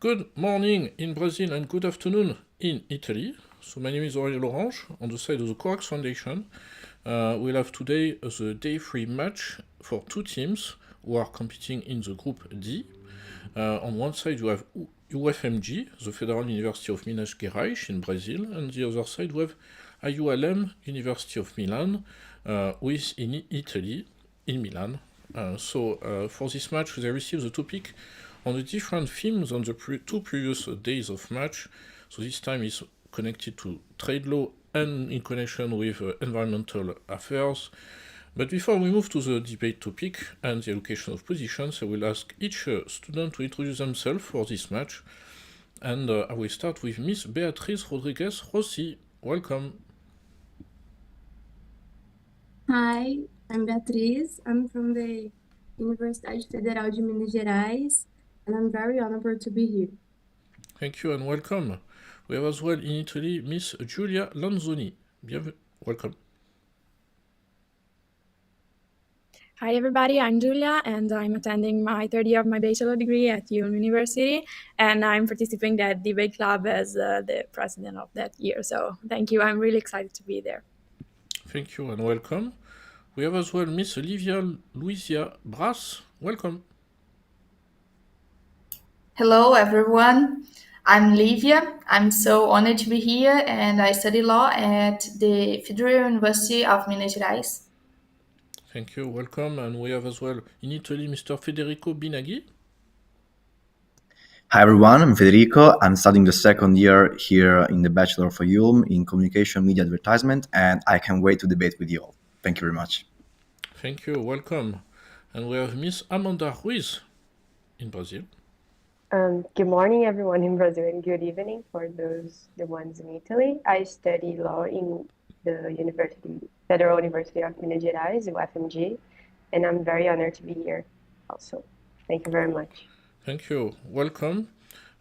Good morning in Brazil and good afternoon in Italy. So my name is Aurélien Lorange on the side of the Corax Foundation. We'll have today the day 3 match for two teams who are competing in the Group D. On one side you have UFMG, the Federal University of Minas Gerais in Brazil, and the other side we have IULM, University of Milan, with in Italy, in Milan. For this match they received the topic on the different themes on the two previous days of match. So this time is connected to trade law and in connection with environmental affairs. But before we move to the debate topic and the allocation of positions, I will ask each student to introduce themselves for this match. And I will start with Miss Beatriz Rodriguez Rossi. Welcome. Hi, I'm Beatriz. I'm from the Universidade Federal de Minas Gerais, and I'm very honored to be here. Thank you and welcome. We have as well in Italy Miss Giulia Lanzoni. Welcome. Hi everybody, I'm Giulia and I'm attending my third year of my bachelor degree at IULM University, and I'm participating in that debate club as the president of that year. So thank you, I'm really excited to be there. Thank you and welcome. We have as well Miss Olivia Luisia Bras. Welcome. Hello everyone, I'm Livia. I'm so honored to be here, and I study law at the Federal University of Minas Gerais. Thank you, welcome. And we have as well in Italy Mr. Federico Binaghi. Hi everyone, I'm Federico. I'm studying the second year here in the Bachelor for IULM in Communication, Media, Advertisement, and I can't wait to debate with you all. Thank you very much. Thank you, welcome. And we have Miss Amanda Ruiz in Brazil. Good morning, everyone in Brazil, and good evening for the ones in Italy. I study law in the Federal University of Minas Gerais, UFMG, and I'm very honored to be here also. Thank you very much. Thank you, welcome.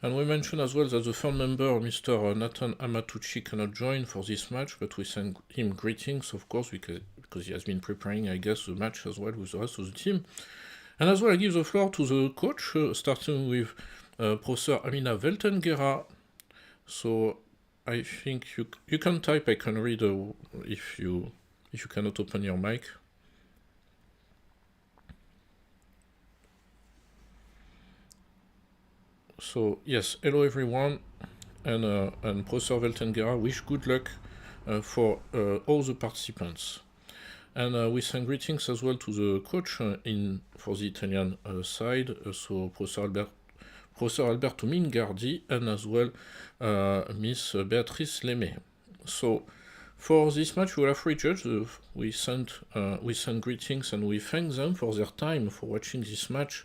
And we mentioned as well that the third member, Mr. Nathan Amatucci, cannot join for this match, but we send him greetings, of course, because he has been preparing, I guess, the match as well with the rest of the team. And as well, I give the floor to the coach, starting with Professor Amina Weltenguera. So I think you can type. I can read if you cannot open your mic. So yes, hello everyone, and Professor Weltenguera wish good luck for all the participants. And we send greetings as well to the coach for the Italian side, so Professor Alberto Mingardi, and as well Miss Beatrice Lemay. So for this match we will have three judges. We send greetings and we thank them for their time for watching this match.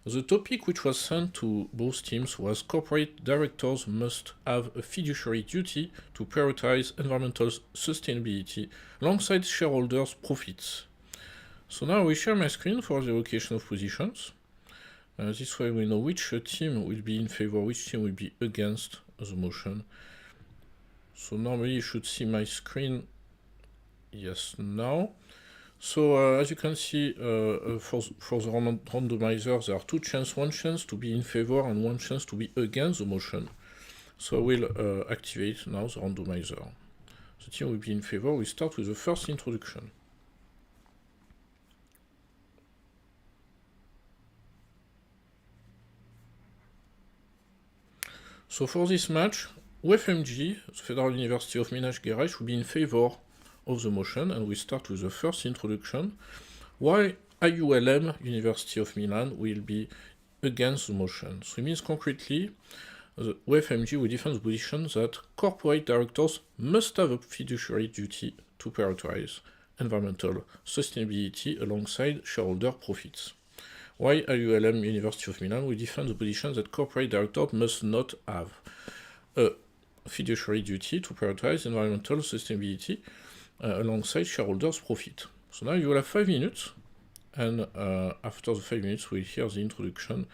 The topic which was sent to both teams was corporate directors must have a fiduciary duty to prioritize environmental sustainability alongside shareholders' profits. So now we share my screen for the allocation of positions. This way we know which team will be in favor, which team will be against the motion. So normally you should see my screen, yes, now. So as you can see, for the randomizer, there are two chances, one chance to be in favor and one chance to be against the motion. So I will activate now the randomizer. The team will be in favor. We start with the first introduction. So for this match, UFMG, the Federal University of Minas Gerais, will be in favor of the motion, and we start with the first introduction, while IULM, University of Milan, will be against the motion. So it means concretely, the UFMG will defend the position that corporate directors must have a fiduciary duty to prioritize environmental sustainability alongside shareholder profits. While IULM, University of Milan, will defend the position that corporate directors must not have a fiduciary duty to prioritize environmental sustainability alongside shareholders' profit. So now you will have 5 minutes, and after the 5 minutes we'll hear the introduction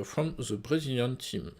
from the Brazilian team.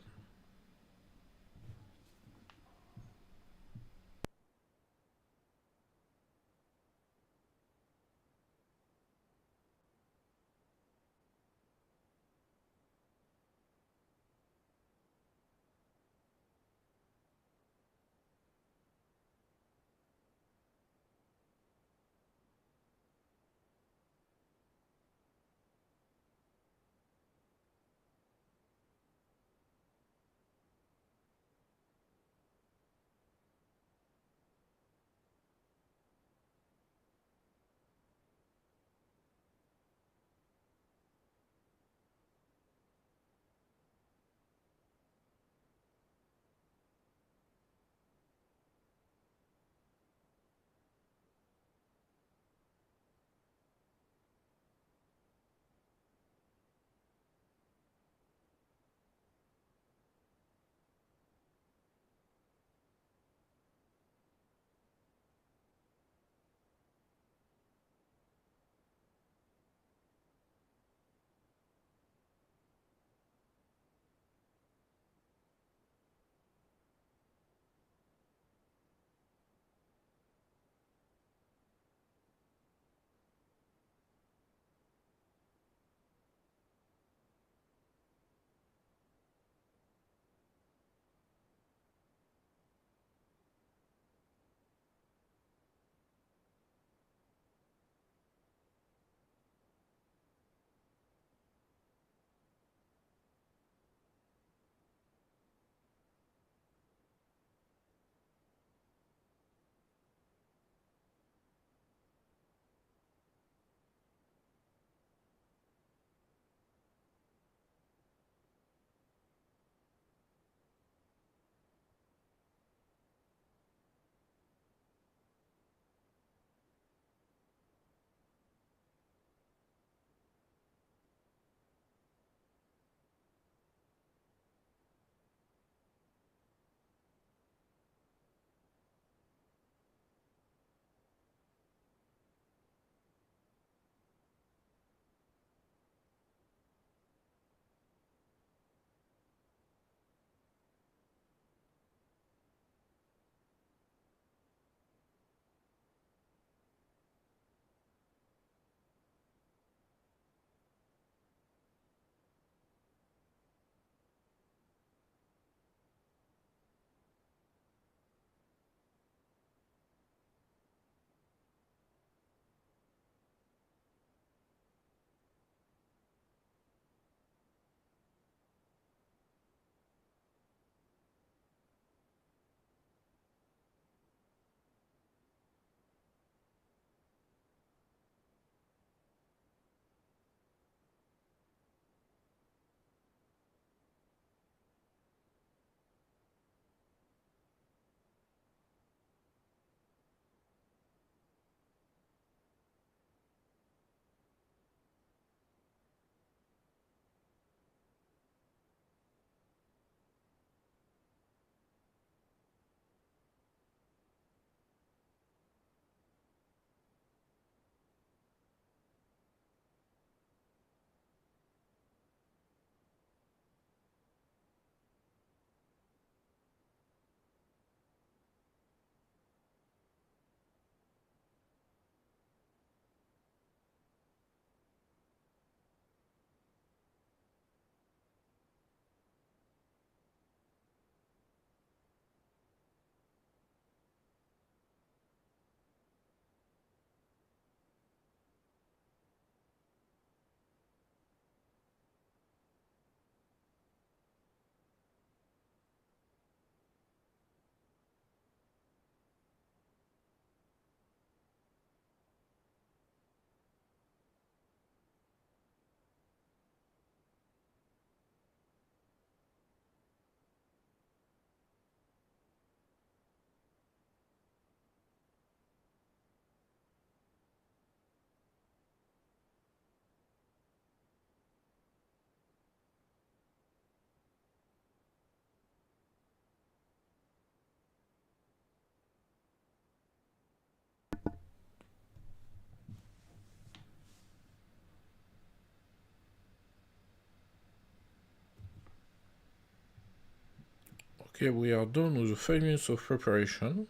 Okay, we are done with the 5 minutes of preparation.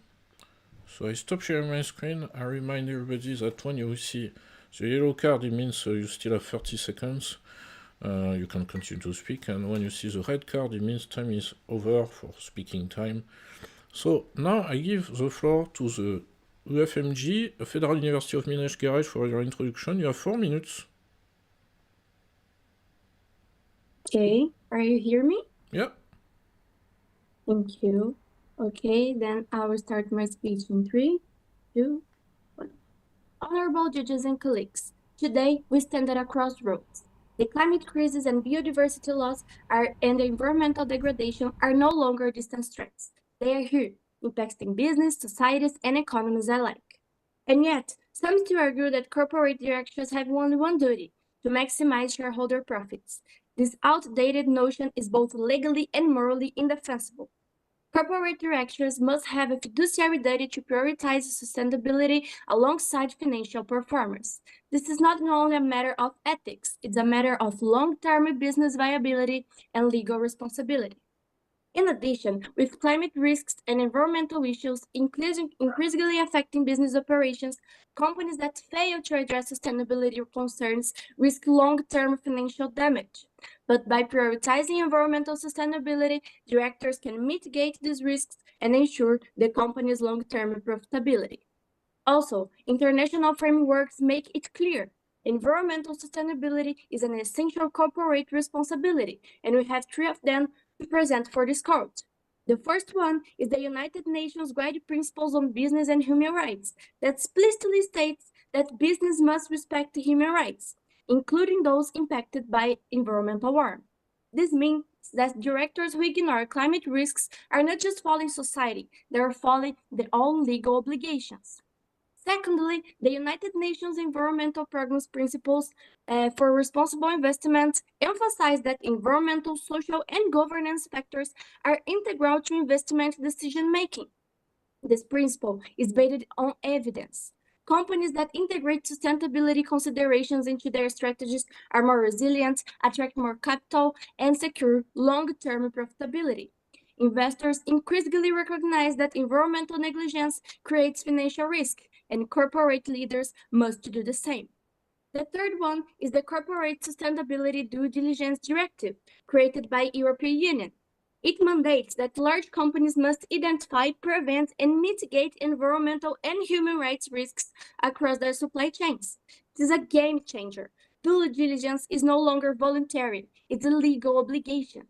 So I stop sharing my screen. I remind everybody that when you see the yellow card, it means you still have 30 seconds. You can continue to speak, and when you see the red card, it means time is over for speaking time. So now I give the floor to the UFMG, Federal University of Minas Gerais, for your introduction. You have 4 minutes. Okay, are you hear me? Yeah. Thank you. Okay, then I will start my speech in 3, 2, 1. Honorable judges and colleagues, today we stand at a crossroads. The climate crisis and biodiversity loss and the environmental degradation are no longer distant threats. They are here, impacting business, societies, and economies alike. And yet, some still argue that corporate directors have only one duty, to maximize shareholder profits. This outdated notion is both legally and morally indefensible. Corporate directors must have a fiduciary duty to prioritize sustainability alongside financial performance. This is not only a matter of ethics, it's a matter of long-term business viability and legal responsibility. In addition, with climate risks and environmental issues increasingly affecting business operations, companies that fail to address sustainability concerns risk long-term financial damage. But by prioritizing environmental sustainability, directors can mitigate these risks and ensure the company's long-term profitability. Also, international frameworks make it clear environmental sustainability is an essential corporate responsibility, and we have 3 of them to present for this court. The first one is the United Nations Guiding Principles on Business and Human Rights that explicitly states that business must respect human rights, including those impacted by environmental harm. This means that directors who ignore climate risks are not just following society, they are following their own legal obligations. Secondly, the United Nations Environmental Programme's principles for responsible investment emphasize that environmental, social, and governance factors are integral to investment decision-making. This principle is based on evidence. Companies that integrate sustainability considerations into their strategies are more resilient, attract more capital, and secure long-term profitability. Investors increasingly recognize that environmental negligence creates financial risk, and corporate leaders must do the same. The third one is the Corporate Sustainability Due Diligence Directive, created by European Union. It mandates that large companies must identify, prevent, and mitigate environmental and human rights risks across their supply chains. This is a game changer. Due diligence is no longer voluntary, it's a legal obligation.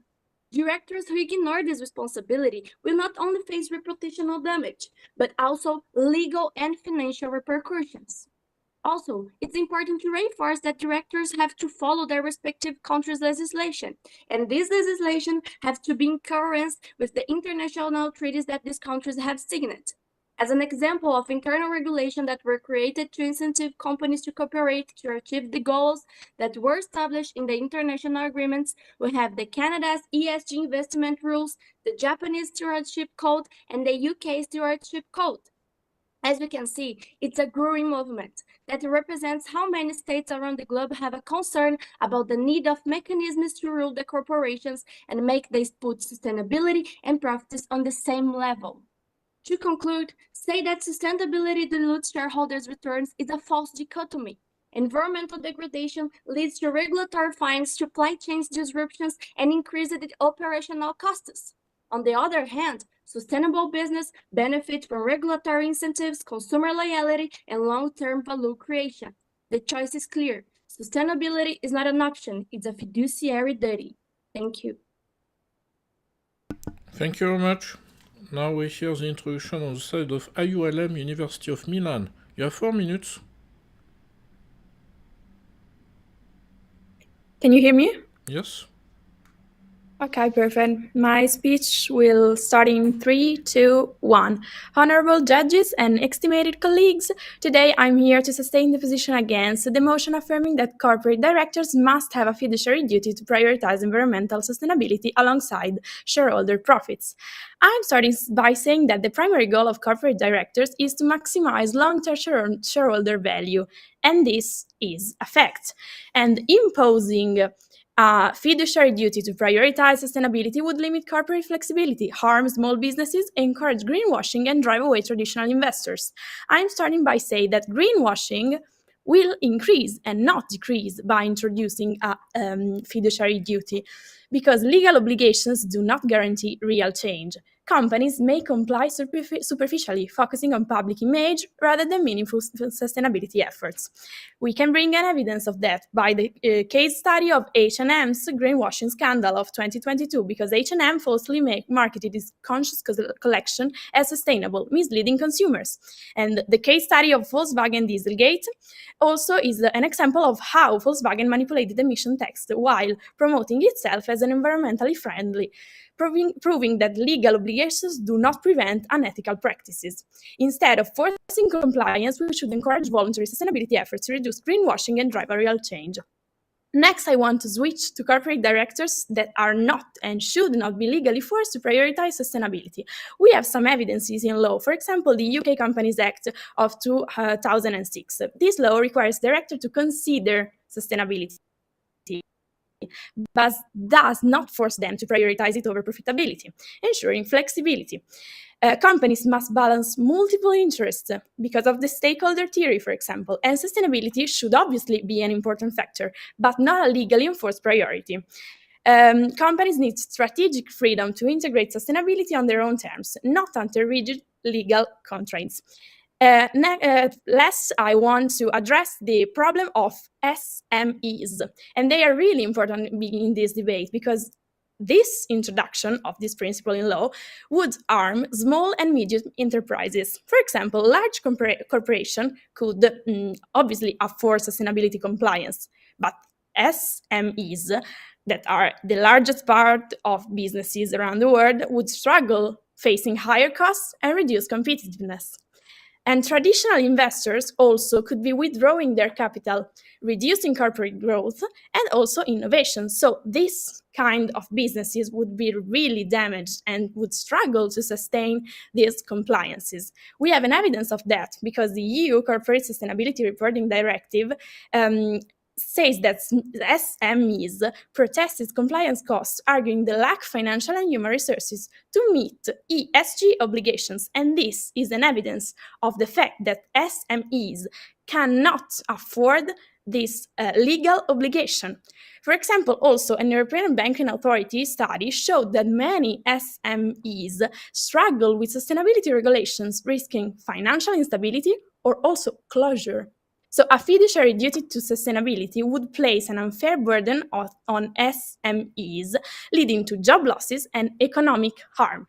Directors who ignore this responsibility will not only face reputational damage, but also legal and financial repercussions. Also, it's important to reinforce that directors have to follow their respective countries' legislation, and this legislation has to be in coherence with the international treaties that these countries have signed. As an example of internal regulation that were created to incentivize companies to cooperate to achieve the goals that were established in the international agreements, we have the Canada's ESG investment rules, the Japanese Stewardship Code, and the UK Stewardship Code. As we can see, it's a growing movement that represents how many states around the globe have a concern about the need of mechanisms to rule the corporations and make them put sustainability and profits on the same level. To conclude, say that sustainability dilutes shareholders' returns is a false dichotomy. Environmental degradation leads to regulatory fines, supply chain disruptions, and increased operational costs. On the other hand, sustainable business benefits from regulatory incentives, consumer loyalty, and long-term value creation. The choice is clear. Sustainability is not an option, it's a fiduciary duty. Thank you. Thank you very much. Now we hear the introduction on the side of IULM, University of Milan. You have 4 minutes. Can you hear me? Yes. Okay, perfect. My speech will start in 3, 2, 1. Honorable judges and estimated colleagues, today I'm here to sustain the position against the motion affirming that corporate directors must have a fiduciary duty to prioritize environmental sustainability alongside shareholder profits. I'm starting by saying that the primary goal of corporate directors is to maximize long-term shareholder value, and this is a fact. And imposing A fiduciary duty to prioritize sustainability would limit corporate flexibility, harm small businesses, encourage greenwashing, and drive away traditional investors. I'm starting by saying that greenwashing will increase and not decrease by introducing a fiduciary duty, because legal obligations do not guarantee real change. Companies may comply superficially, focusing on public image rather than meaningful sustainability efforts. We can bring an evidence of that by the case study of H&M's greenwashing scandal of 2022, because H&M falsely marketed its conscious collection as sustainable, misleading consumers. And the case study of Volkswagen Dieselgate also is an example of how Volkswagen manipulated emission text while promoting itself as an environmentally friendly, proving that legal obligations do not prevent unethical practices. Instead of forcing compliance, we should encourage voluntary sustainability efforts to reduce greenwashing and drive a real change. Next, I want to switch to corporate directors that are not and should not be legally forced to prioritize sustainability. We have some evidences in law. For example, the UK Companies Act of 2006. This law requires directors to consider sustainability, but does not force them to prioritize it over profitability, ensuring flexibility. Companies must balance multiple interests because of the stakeholder theory, for example, and sustainability should obviously be an important factor, but not a legally enforced priority. Companies need strategic freedom to integrate sustainability on their own terms, not under rigid legal constraints. Last, I want to address the problem of SMEs, and they are really important in this debate because this introduction of this principle in law would harm small and medium enterprises. For example, large corporation could obviously afford sustainability compliance, but SMEs, that are the largest part of businesses around the world, would struggle facing higher costs and reduced competitiveness. And traditional investors also could be withdrawing their capital, reducing corporate growth and also innovation. So this kind of businesses would be really damaged and would struggle to sustain these compliances. We have an evidence of that because the EU Corporate Sustainability Reporting Directive says that SMEs protest its compliance costs, arguing the lack of financial and human resources to meet ESG obligations. And this is an evidence of the fact that SMEs cannot afford this legal obligation. For example, also an European Banking Authority study showed that many SMEs struggle with sustainability regulations, risking financial instability or also closure. So a fiduciary duty to sustainability would place an unfair burden on SMEs, leading to job losses and economic harm.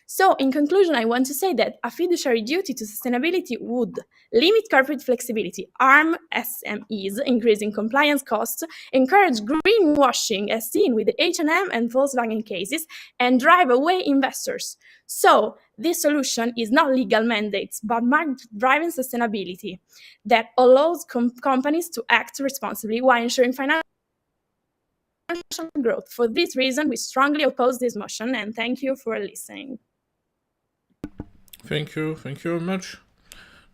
So in conclusion, I want to say that a fiduciary duty to sustainability would limit corporate flexibility, harm SMEs, increasing compliance costs, encourage greenwashing as seen with the H&M and Volkswagen cases, and drive away investors. So this solution is not legal mandates, but market-driven sustainability that allows companies to act responsibly while ensuring financial growth. For this reason, we strongly oppose this motion, and thank you for listening. Thank you very much.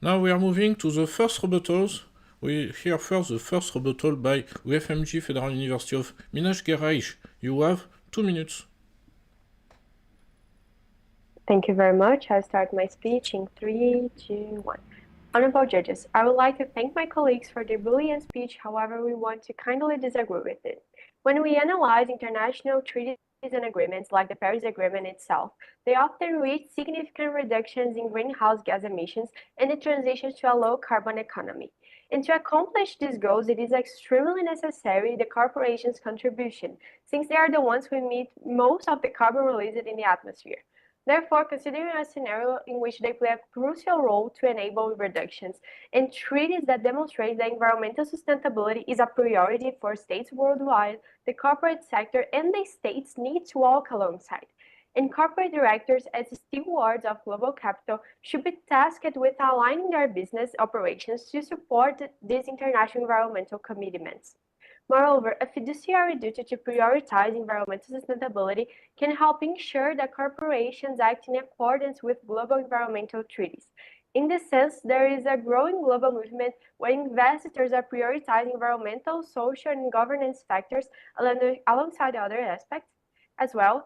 Now we are moving to the first rebuttals. We hear first the first rebuttal by UFMG Federal University of Minas Gerais. You have 2 minutes. Thank you very much. I'll start my speech in 3, 2, 1. Honorable judges, I would like to thank my colleagues for their brilliant speech. However, we want to kindly disagree with it. When we analyze international treaties and agreements like the Paris Agreement itself, they often reach significant reductions in greenhouse gas emissions and the transition to a low-carbon economy. And to accomplish these goals, it is extremely necessary the corporations' contribution, since they are the ones who emit most of the carbon released in the atmosphere. Therefore, considering a scenario in which they play a crucial role to enable reductions and treaties that demonstrate that environmental sustainability is a priority for states worldwide, the corporate sector and the states need to walk alongside. And corporate directors, as stewards of global capital, should be tasked with aligning their business operations to support these international environmental commitments. Moreover, a fiduciary duty to prioritize environmental sustainability can help ensure that corporations act in accordance with global environmental treaties. In this sense, there is a growing global movement where investors are prioritizing environmental, social, and governance factors alongside other aspects. As well,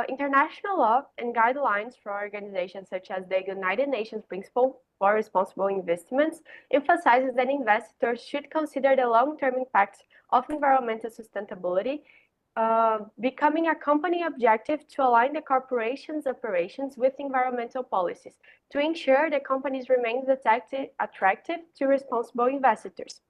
international law and guidelines for organizations such as the United Nations Principle for Responsible Investments emphasizes that investors should consider the long-term impacts of environmental sustainability, becoming a company objective to align the corporation's operations with environmental policies to ensure the companies remain attractive to responsible investors.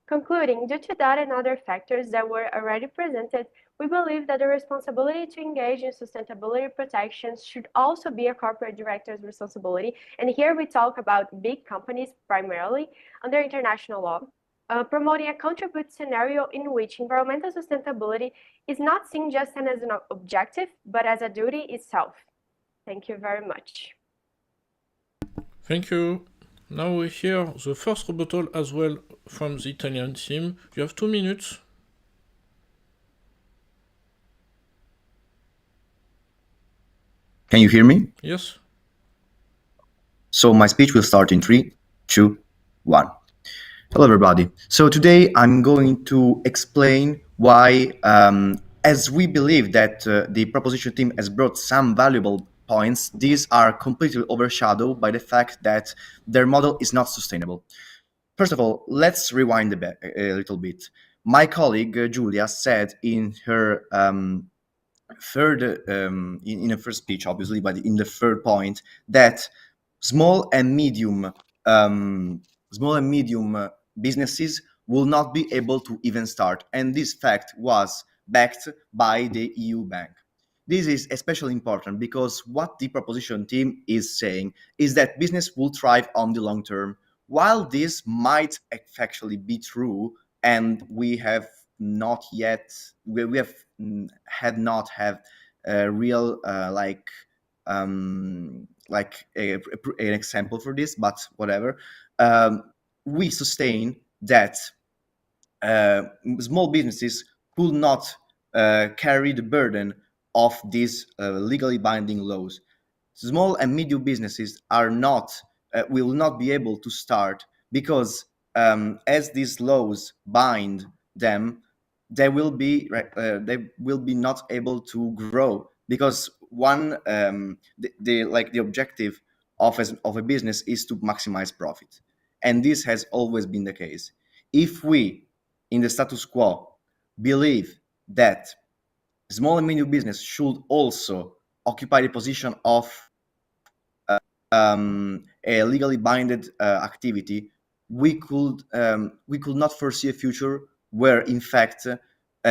Concluding, due to that and other factors that were already presented, we believe that the responsibility to engage in sustainability protections should also be a corporate director's responsibility. And here we talk about big companies primarily under international law, promoting a contribute scenario in which environmental sustainability is not seen just as an objective, but as a duty itself. Thank you very much. Thank you. Now we hear the first rebuttal as well from the Italian team. You have 2 minutes. Can you hear me? Yes. So my speech will start in 3, 2, 1. Hello, everybody. So today I'm going to explain why, as we believe that the proposition team has brought some valuable points, these are completely overshadowed by the fact that their model is not sustainable. First of all, let's rewind a little bit. My colleague Julia said in her in a first speech, obviously, but in the third point, that small and medium businesses will not be able to even start, and this fact was backed by the EU Bank. This is especially important because what the proposition team is saying is that business will thrive on the long term. While this might actually be true, and we have not yet, we have had not have a real an example for this, but whatever. We sustain that small businesses could not carry the burden of these legally binding laws. Small and medium businesses will not be able to start because as these laws bind them, they will be not able to grow because the objective of a business is to maximize profit, and this has always been the case. If we in the status quo believe that small and medium business should also occupy the position of a legally binded activity, we could not foresee a future where, in fact,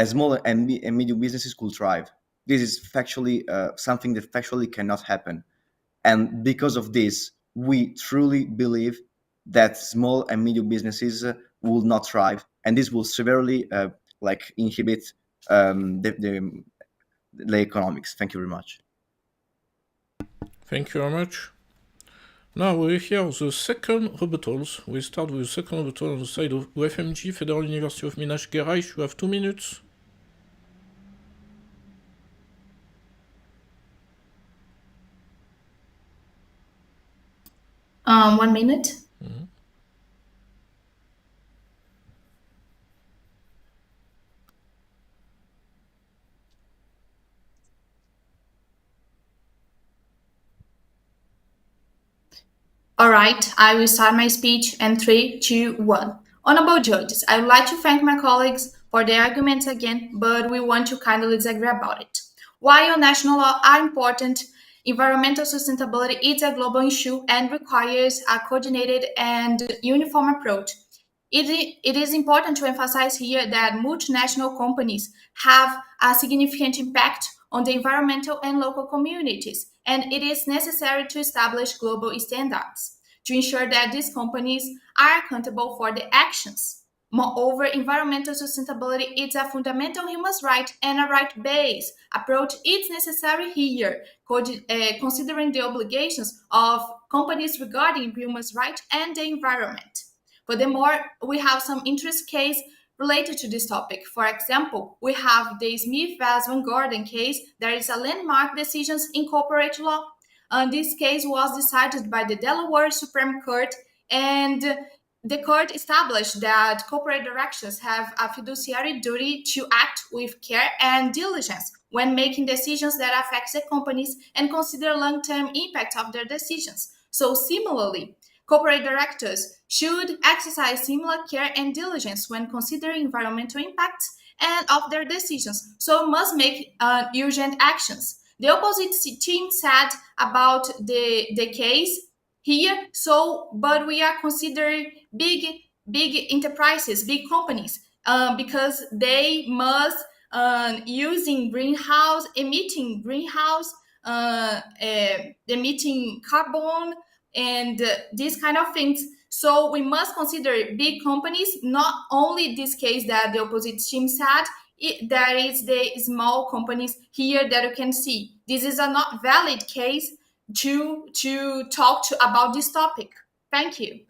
small and medium businesses could thrive. This is factually something that factually cannot happen, and because of this, we truly believe that small and medium businesses will not thrive, and this will severely inhibit the economics. Thank you very much. Thank you very much. Now we hear the second rebuttals. We start with the second rebuttal on the side of UFMG, Federal University of Minas Gerais. You have 2 minutes. One minute. Mm-hmm. All right, I will start my speech in 3, 2, 1. Honorable judges, I would like to thank my colleagues for their arguments again, but we want to kindly disagree about it. While national law are important, environmental sustainability is a global issue and requires a coordinated and uniform approach. It is important to emphasize here that multinational companies have a significant impact on the environmental and local communities, and it is necessary to establish global standards to ensure that these companies are accountable for their actions. Moreover, environmental sustainability is a fundamental human right and a right-based approach is necessary here, considering the obligations of companies regarding human rights and the environment. Furthermore, we have some interest case related to this topic. For example, we have the Smith vs. Van Gordon case. There is a landmark decisions in corporate law. This case was decided by the Delaware Supreme Court, and the court established that corporate directors have a fiduciary duty to act with care and diligence when making decisions that affect the companies and consider long-term impact of their decisions. So similarly, corporate directors should exercise similar care and diligence when considering environmental impacts and of their decisions, so must make urgent actions. The opposite team said about the case here, but we are considering big enterprises, big companies, because they must emitting carbon and these kind of things. So we must consider big companies, not only this case that the opposite team said. There is the small companies here that you can see. This is a not valid case to talk about this topic. Thank you.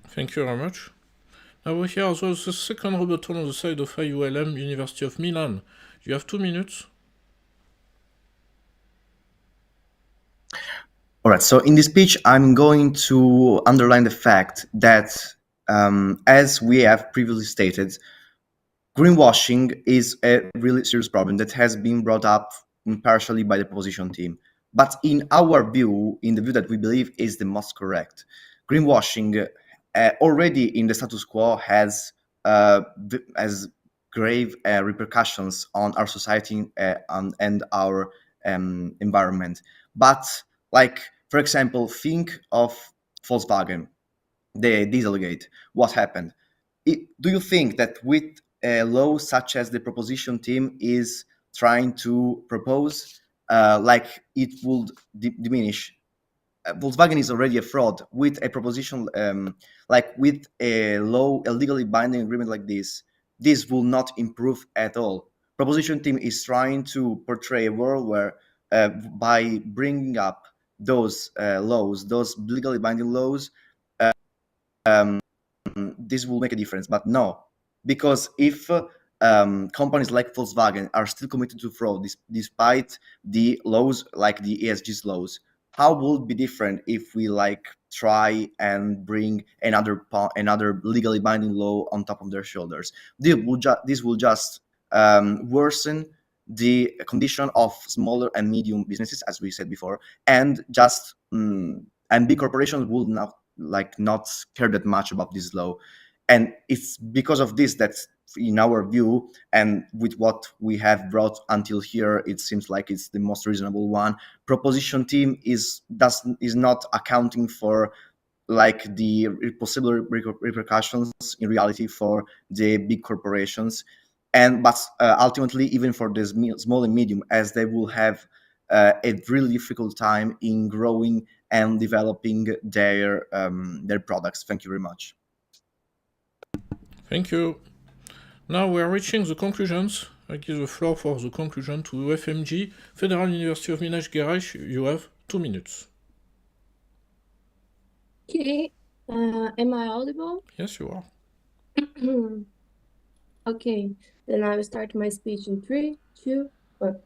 Thank you very much. Now we hear also the second rebuttal on the side of IULM, University of Milan. You have 2 minutes. All right, so in this speech, I'm going to underline the fact that, as we have previously stated, greenwashing is a really serious problem that has been brought up partially by the proposition team. But in our view, in the view that we believe is the most correct, greenwashing already in the status quo has grave repercussions on our society and our environment. But, like, for example, think of Volkswagen, the Dieselgate. What happened? Do you think that with a law such as the proposition team is trying to propose, like it would diminish? Volkswagen is already a fraud. With a proposition, like with a law, a legally binding agreement like this will not improve at all. Proposition team is trying to portray a world where, by bringing up those laws, those legally binding laws, this will make a difference. But no, because if companies like Volkswagen are still committed to fraud despite the laws like the ESG's laws, how would it be different if we try and bring another legally binding law on top of their shoulders? This will just worsen the condition of smaller and medium businesses, as we said before, and just and big corporations will not care that much about this law. And it's because of this that, in our view, and with what we have brought until here, it seems like it's the most reasonable one. Proposition team is not accounting for the possible repercussions in reality for the big corporations, but ultimately even for the small and medium, as they will have a really difficult time in growing and developing their products. Thank you very much. Thank you. Now we are reaching the conclusions. I give the floor for the conclusion to FMG, Federal University of Minas Gerais. You have 2 minutes. Okay, am I audible? Yes, you are. Okay, then I will start my speech in 3, 2, 1.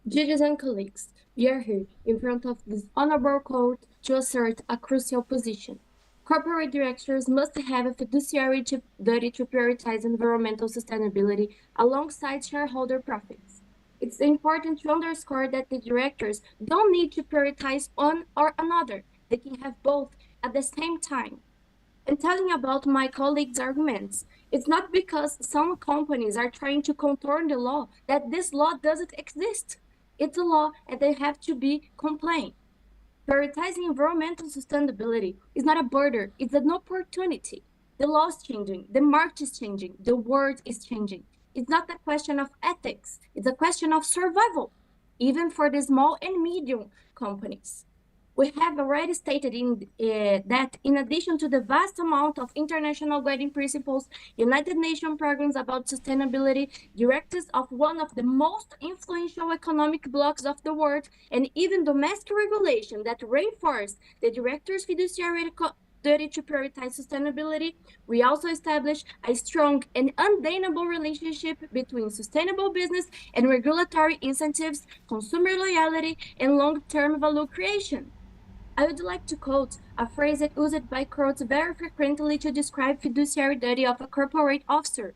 Judges and colleagues, we are here in front of this honorable court to assert a crucial position. Corporate directors must have a fiduciary duty to prioritize environmental sustainability alongside shareholder profits. It's important to underscore that the directors don't need to prioritize one or another. They can have both at the same time. And telling about my colleagues' arguments, it's not because some companies are trying to contour the law that this law doesn't exist. It's a law and they have to be compliant. Prioritizing environmental sustainability is not a border, it's an opportunity. The law is changing, the market is changing, the world is changing. It's not a question of ethics, it's a question of survival, even for the small and medium companies. We have already stated that in addition to the vast amount of international guiding principles, United Nations programs about sustainability, directives of one of the most influential economic blocs of the world, and even domestic regulation that reinforce the director's fiduciary duty to prioritize sustainability, we also establish a strong and undeniable relationship between sustainable business and regulatory incentives, consumer loyalty, and long-term value creation. I would like to quote a phrase that used by courts very frequently to describe fiduciary duty of a corporate officer.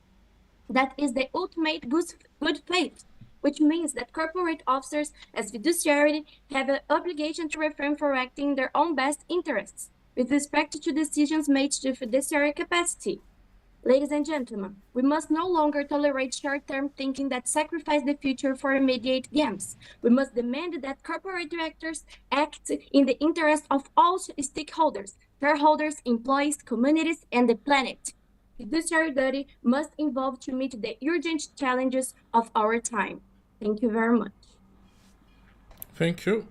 That is the ultimate good faith, which means that corporate officers, as fiduciary, have an obligation to refrain from acting in their own best interests with respect to decisions made to fiduciary capacity. Ladies and gentlemen, we must no longer tolerate short-term thinking that sacrifice the future for immediate gains. We must demand that corporate directors act in the interest of all stakeholders, shareholders, employees, communities, and the planet. Fiduciary duty must evolve to meet the urgent challenges of our time. Thank you very much. Thank you.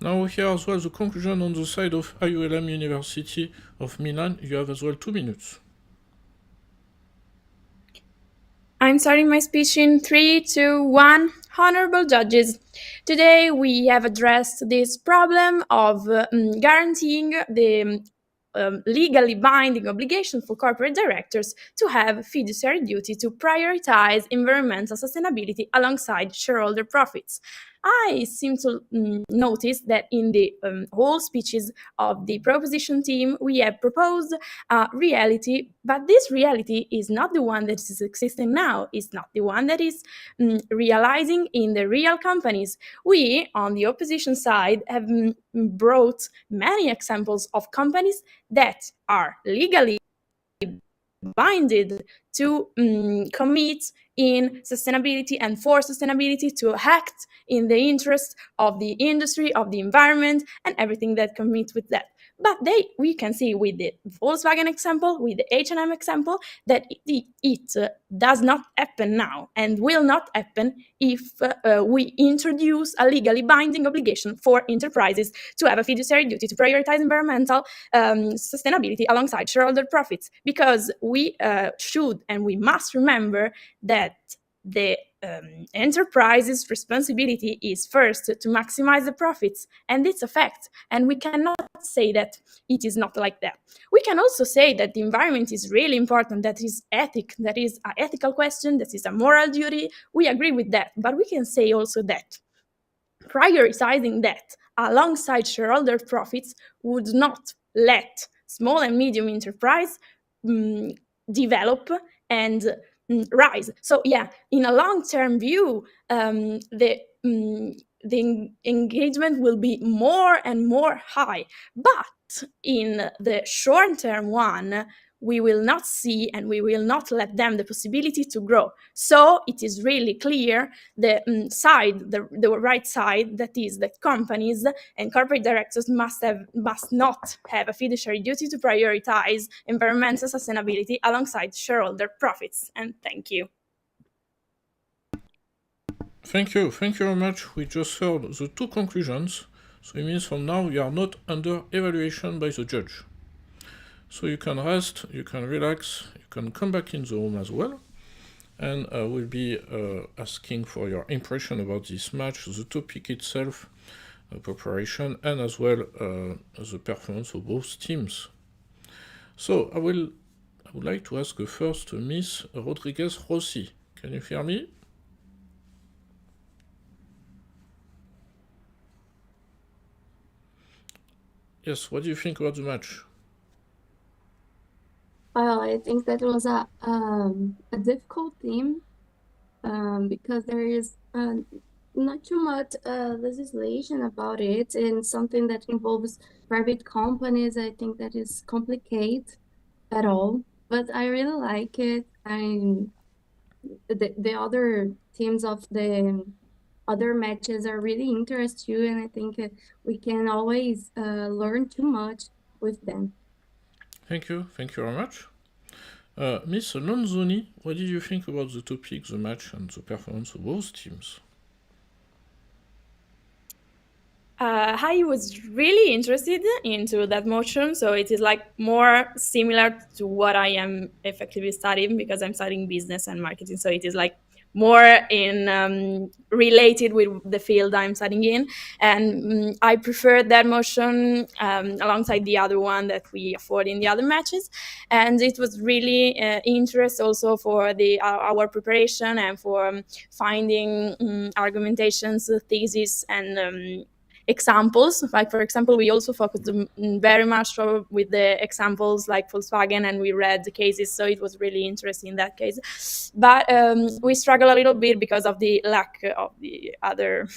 Now here as well the conclusion on the side of IULM University of Milan. You have as well 2 minutes. I'm starting my speech in 3, 2, 1. Honorable judges, today we have addressed this problem of guaranteeing the legally binding obligation for corporate directors to have fiduciary duty to prioritize environmental sustainability alongside shareholder profits. I seem to notice that in the whole speeches of the proposition team, we have proposed reality, but this reality is not the one that is existing now. It's not the one that is realizing in the real companies. We, on the opposition side, have brought many examples of companies that are legally binded to commit in sustainability and for sustainability, to act in the interest of the industry, of the environment, and everything that commits with that. But we can see with the Volkswagen example, with the H&M example, that it does not happen now and will not happen if we introduce a legally binding obligation for enterprises to have a fiduciary duty to prioritize environmental sustainability alongside shareholder profits. Because we should and we must remember that the enterprise's responsibility is first to maximize the profits, and it's a fact, and we cannot say that it is not like that. We can also say that the environment is really important, that is an ethical question, that is a moral duty. We agree with that, but we can say also that prioritizing that alongside shareholder profits would not let small and medium enterprise develop and rise. So yeah, in a long-term view, the engagement will be more and more high. But in the short-term one, we will not see and we will not let them the possibility to grow. So it is really clear the right side, that is that companies and corporate directors must not have a fiduciary duty to prioritize environmental sustainability alongside shareholder profits. And thank you. Thank you very much. We just heard the 2 conclusions. So it means from now you are not under evaluation by the judge. So you can rest, you can relax, you can come back in the room as well. And we'll be asking for your impression about this match, the topic itself, preparation, and as well the performance of both teams. So I would like to ask first Miss Rodriguez Rossi. Can you hear me? Yes, what do you think about the match? Well, I think that was a difficult theme because there is not too much legislation about it, and something that involves private companies. I think that is complicated at all, but I really like it. The other teams of the other matches are really interesting too, and I think we can always learn too much with them. Thank you very much. Miss Lonzoni, what did you think about the topic, the match, and the performance of both teams? I was really interested into that motion, so it is like more similar to what I am effectively studying, because I'm studying business and marketing, so it is like more in related with the field I'm studying in, and I preferred that motion alongside the other one that we afford in the other matches, and it was really interest also for our preparation and for finding argumentations, thesis, and examples. Like, for example, we also focused very much with the examples like Volkswagen, and we read the cases, so it was really interesting in that case. But we struggle a little bit because of the lack of the other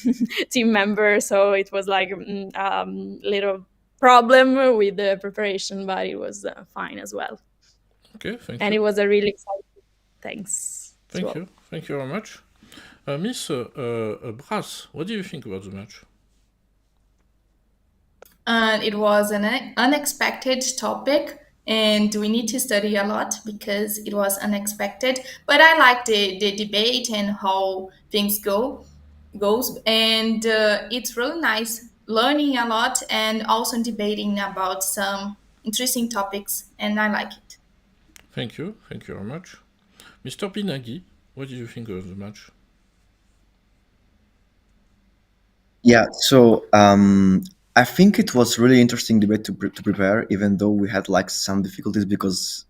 team members, so it was like little problem with the preparation, but it was fine as well. Okay, thank And you. it was a really exciting. Thanks. Thank you. Thank you very much. Miss Brass, what do you think about the match? It was an unexpected topic, and we need to study a lot because it was unexpected. But I like the debate and how things goes, and it's really nice learning a lot and also debating about some interesting topics, and I like it. Thank you. Thank you very much. Mr. Pinaghi, what do you think of the match? Yeah, so I think it was really interesting debate to prepare, even though we had like some difficulties because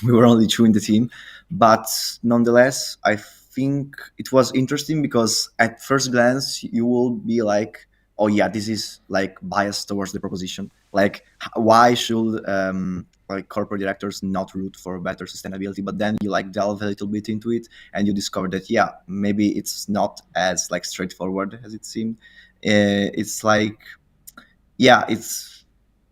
we were only two in the team. But nonetheless, I think it was interesting because at first glance you will be like, "Oh yeah, this is like biased towards the proposition. Like, why should like corporate directors not root for better sustainability?" But then you like delve a little bit into it, and you discover that yeah, maybe it's not as like straightforward as it seemed. It's like yeah,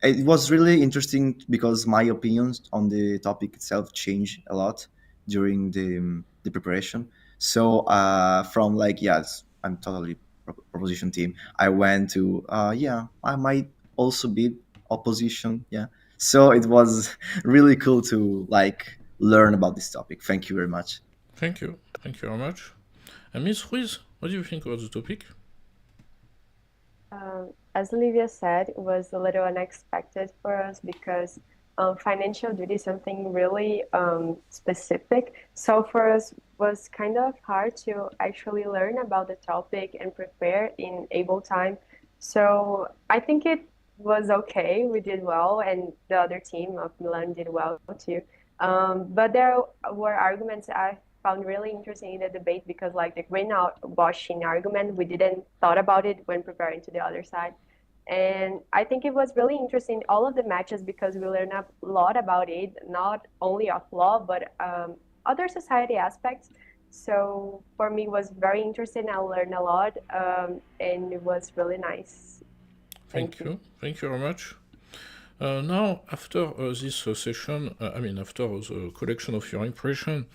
it was really interesting because my opinions on the topic itself changed a lot during the preparation. So from like yes, I'm totally proposition team, I went to yeah, I might also be opposition. Yeah, so it was really cool to like learn about this topic. Thank you very much. Thank you. Thank you very much. And Miss Ruiz, what do you think about the topic? As Olivia said, it was a little unexpected for us because financial duty is something really specific. So for us, was kind of hard to actually learn about the topic and prepare in able time. So I think it was okay. We did well, and the other team of Milan did well too. But there were arguments I found really interesting in the debate because like the greenwashing argument, we didn't thought about it when preparing to the other side. And I think it was really interesting, all of the matches, because we learned a lot about it, not only of law, but other society aspects. So for me, it was very interesting. I learned a lot, and it was really nice. Thank you. Thank you very much. Now, after this session, after the collection of your impression,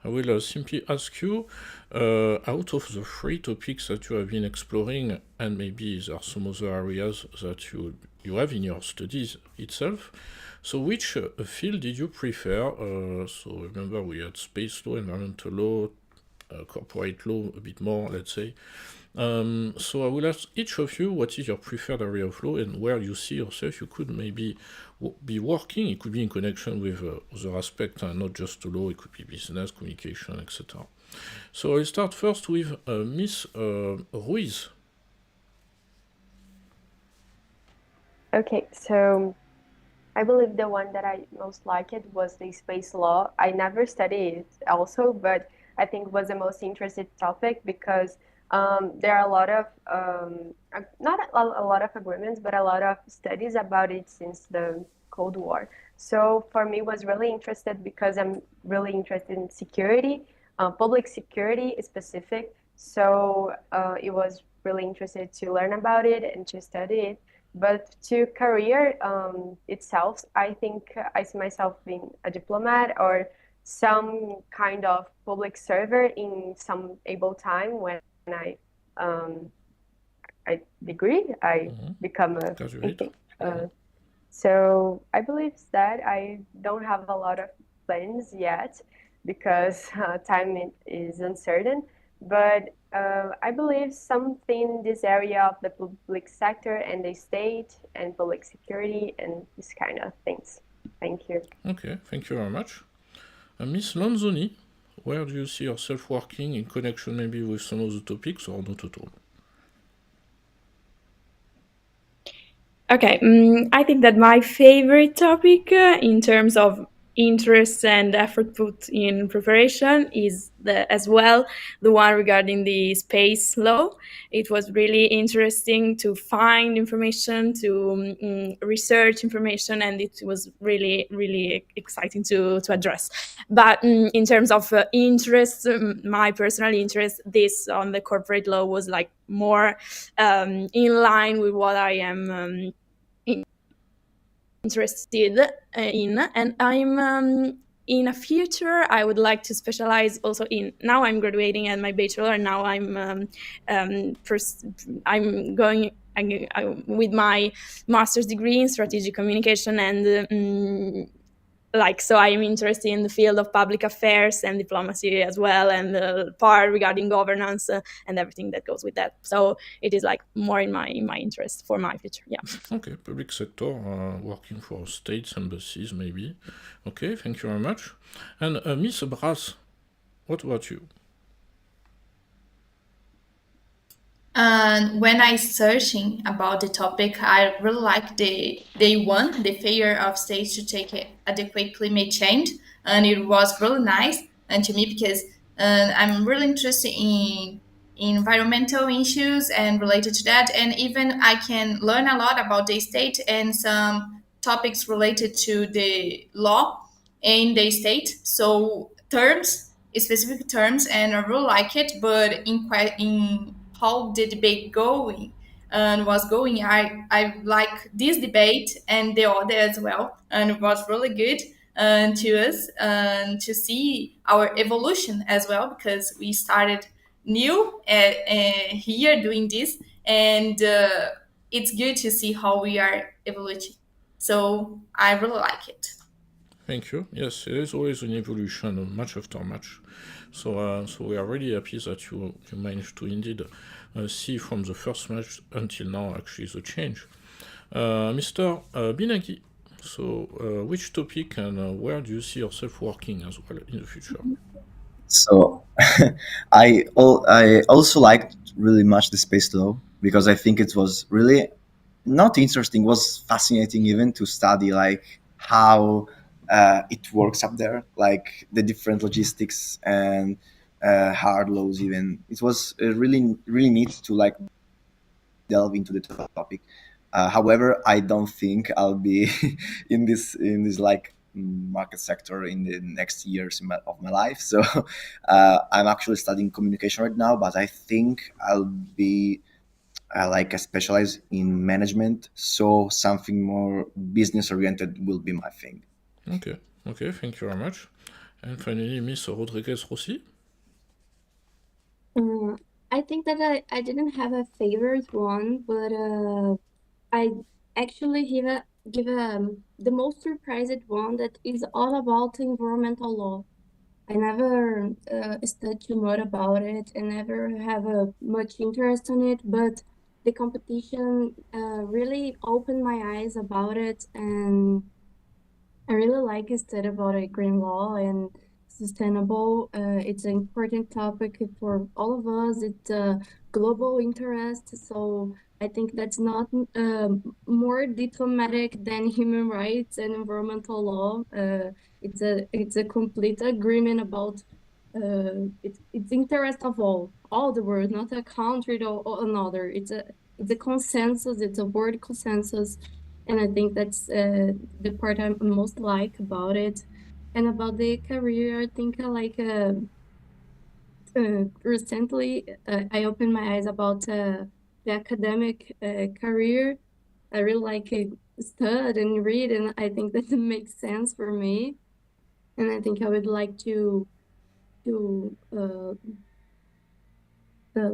I will simply ask you, out of the 3 topics that you have been exploring, and maybe there are some other areas that you have in your studies itself, so which field did you prefer? So remember, we had space law, environmental law, corporate law, a bit more, let's say. So I will ask each of you what is your preferred area of law and where you see yourself you could maybe be working. It could be in connection with other aspects, not just the law, it could be business, communication, etc. So I'll start first with Miss Ruiz. Okay, so I believe the one that I most liked was the space law. I never studied it also, but I think it was the most interesting topic because there are a lot of not a lot of agreements, but a lot of studies about it since the Cold War. So for me, it was really interested because I'm really interested in security, public security specific. So it was really interested to learn about it and to study it. But to career itself, I think I see myself being a diplomat or some kind of public server in some able time when I degree, I become a Graduate. so I believe that I don't have a lot of plans yet because time is uncertain. But I believe something in this area of the public sector and the state and public security and this kind of things. Thank you. Okay, thank you very much. Miss Lanzoni, where do you see yourself working in connection maybe with some of the topics or not at all? Okay, I think that my favorite topic in terms of interest and effort put in preparation is as well the one regarding the space law. It was really interesting to find information, to research information, and it was really, really exciting to address. But in terms of interest, my personal interest, this on the corporate law was like more in line with what I am interested in, and I'm in a future I would like to specialize also in. Now I'm graduating at my bachelor, and now I'm going with my master's degree in strategic communication, and so I'm interested in the field of public affairs and diplomacy as well, and the part regarding governance and everything that goes with that. So it is like more in my interest for my future. Yeah. Okay, public sector, working for states, embassies, maybe. Okay, thank you very much. And Miss Brass, what about you? And when I searching about the topic, I really like the day one, the failure of states to take adequate climate change, and it was really nice and to me because I'm really interested in environmental issues and related to that, and even I can learn a lot about the state and some topics related to the law in the state. So terms, specific terms, and I really like it. But in how the debate going and was going, I like this debate and the other as well, and it was really good to us and to see our evolution as well, because we started new here doing this, and it's good to see how we are evolving. So I really like it. Thank you. Yes, it is always an evolution, match after match. So we are really happy that you managed to indeed see from the first match until now actually the change. Mr. Binagi, so which topic and where do you see yourself working as well in the future? So I also liked really much the space law because I think it was really not interesting, was fascinating even to study like how it works up there, like the different logistics and hard laws. Even it was really neat to like delve into the topic. However, I don't think I'll be in this like market sector in the next years of my life. So I'm actually studying communication right now, but I think I'll be like specialize in management. So something more business oriented will be my thing. Okay, thank you very much. And finally, Miss Rodriguez Rossi. I think that I didn't have a favorite one, but I actually give the most surprised one that is all about environmental law. I never studied too much about it and never have a much interest in it, but the competition really opened my eyes about it, and I really like to study about green law and sustainable. It's an important topic for all of us. It's a global interest, so I think that's not more diplomatic than human rights and environmental law. It's a complete agreement about it's interest of all the world, not a country or another. It's a consensus. It's a world consensus, and I think that's the part I most like about it. And about the career, I think I like recently I opened my eyes about the academic career. I really like study and read, and I think that makes sense for me. And I think I would like to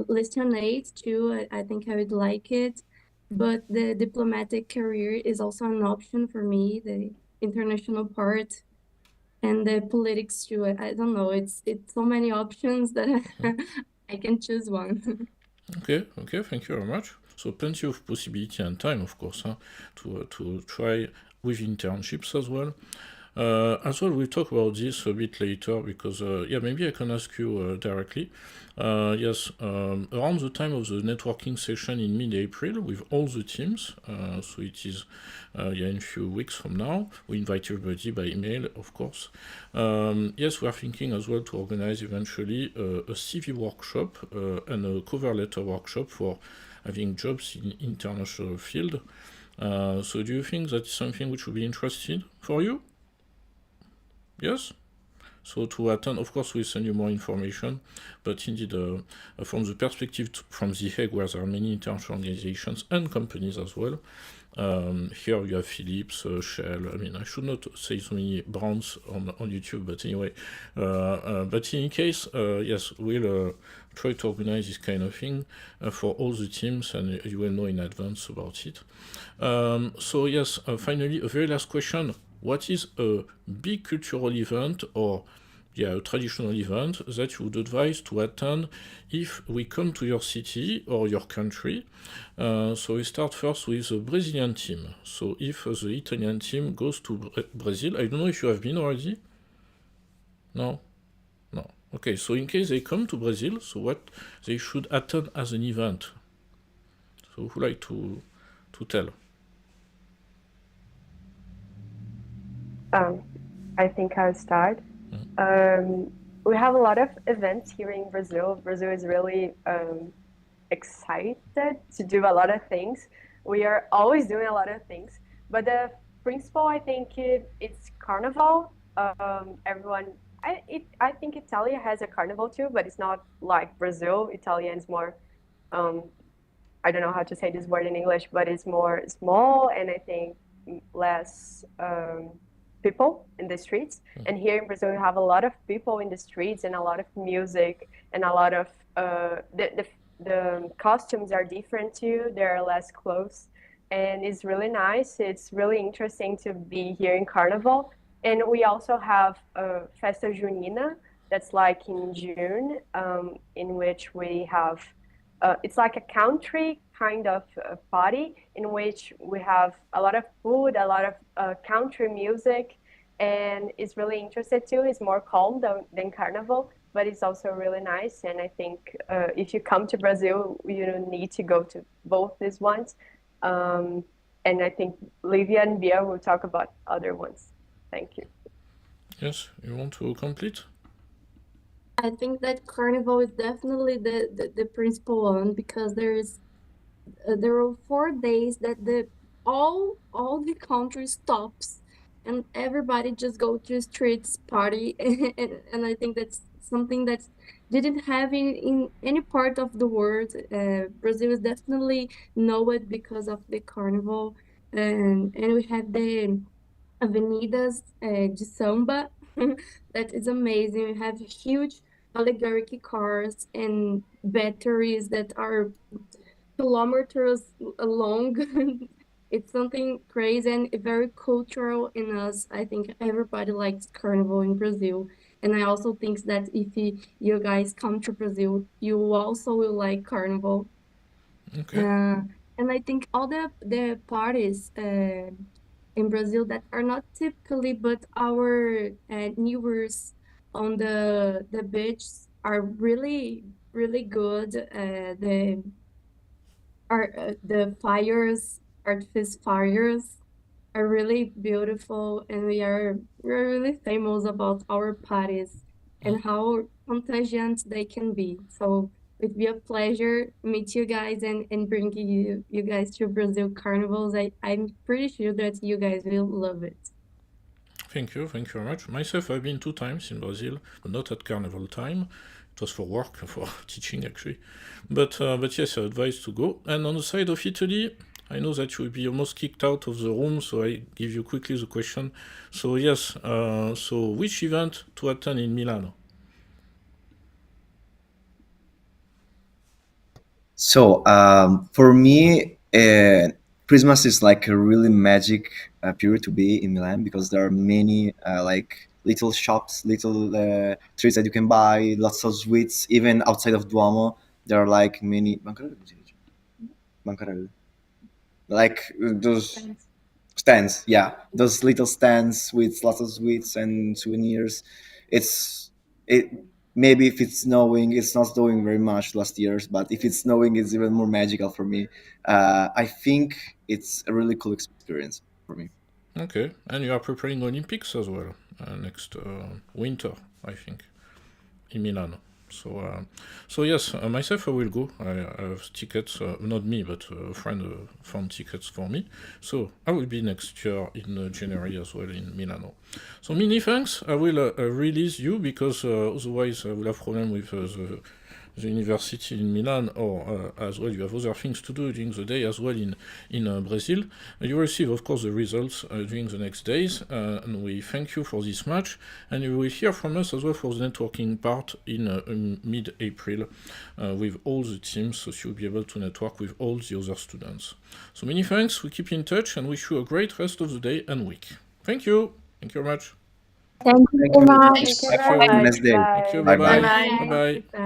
listen aid too. I think I would like it, but the diplomatic career is also an option for me. The international part and the politics too. I don't know. It's so many options that I can choose one. Okay, thank you very much. So plenty of possibility and time, of course, to try with internships as well. As well, we'll talk about this a bit later because, yeah, maybe I can ask you directly. Yes, around the time of the networking session in mid-April with all the teams, so it is yeah, in a few weeks from now, we invite everybody by email, of course. Yes, we are thinking as well to organize eventually a CV workshop and a cover letter workshop for having jobs in international field. So do you think that's something which would be interesting for you? Yes? So to attend, of course, we'll send you more information, but indeed, from the perspective from The Hague, where there are many international organizations and companies as well, here you have Philips, Shell. I mean, I should not say so many brands on YouTube, but anyway. But in any case, yes, we'll try to organize this kind of thing for all the teams, and you will know in advance about it. So yes, finally, a very last question. What is a big cultural event or yeah, a traditional event that you would advise to attend if we come to your city or your country? So we start first with the Brazilian team. So if the Italian team goes to Brazil, I don't know if you have been already? No? No. Okay, so in case they come to Brazil, so what they should attend as an event? So who like to tell? I think I'll start. We have a lot of events here in Brazil. Brazil is really excited to do a lot of things. We are always doing a lot of things, but the principal, I think, it's Carnival. I think Italy has a carnival too, but it's not like Brazil. Italian is more, I don't know how to say this word in English, but it's more small and I think less people in the streets. And here in Brazil, you have a lot of people in the streets and a lot of music and a lot of the costumes are different too. They're less close, and it's really nice. It's really interesting to be here in Carnival. And we also have Festa Junina that's like in June, in which we have it's like a country kind of party in which we have a lot of food, a lot of country music, and it's really interested too. It's more calm than Carnival, but it's also really nice. And I think if you come to Brazil, you need to go to both these ones. And I think Livia and Bia will talk about other ones. Thank you. Yes, you want to complete? I think that Carnival is definitely the principal one because there are 4 days that all the country stops and everybody just go to the streets party and I think that's something that didn't have in any part of the world. Brazil is definitely know it because of the Carnival, and we have the avenidas de samba that is amazing. We have huge allegorical cars and batteries that are kilometers long. It's something crazy and very cultural in us. I think everybody likes Carnival in Brazil. And I also think that if you guys come to Brazil, you also will like Carnival. Okay. And I think all the parties in Brazil that are not typically, but our New Year's on the beach are really really good. The fires, artifice fires, are really beautiful, and we're really famous about our parties and how contagious they can be. So it'd be a pleasure meet you guys and bring you guys to Brazil carnivals. I'm pretty sure that you guys will love it. Thank you very much. Myself, I've been 2 times in Brazil, but not at carnival time. It was for work, for teaching actually. But yes, I advise to go. And on the side of Italy, I know that you will be almost kicked out of the room, so I give you quickly the question. So yes, so which event to attend in Milan? So for me, Christmas is like a really magic period to be in Milan because there are many like little shops, little trees that you can buy, lots of sweets. Even outside of Duomo, there are like many like those Stands, yeah, those little stands with lots of sweets and souvenirs. It maybe if it's snowing, it's not snowing very much last years, but if it's snowing, it's even more magical for me. I think it's a really cool experience for me. Okay, and you are preparing Olympics as well next winter, I think, in Milan. So yes, myself I will go. I have tickets, not me, but a friend found tickets for me. So I will be next year in January as well in Milano. So many thanks. I will release you because otherwise I will have problem with the university in Milan, or as well you have other things to do during the day as well in Brazil. You receive, of course, the results during the next days, and we thank you for this match, and you will hear from us as well for the networking part in mid-April with all the teams, so you'll be able to network with all the other students. So many thanks, we keep in touch, and wish you a great rest of the day and week. Thank you very much. Thank you Thank so you. much. Thank you Have very a much. nice day. Bye. Thank you, Bye-bye. bye-bye. Bye. Bye-bye. Bye.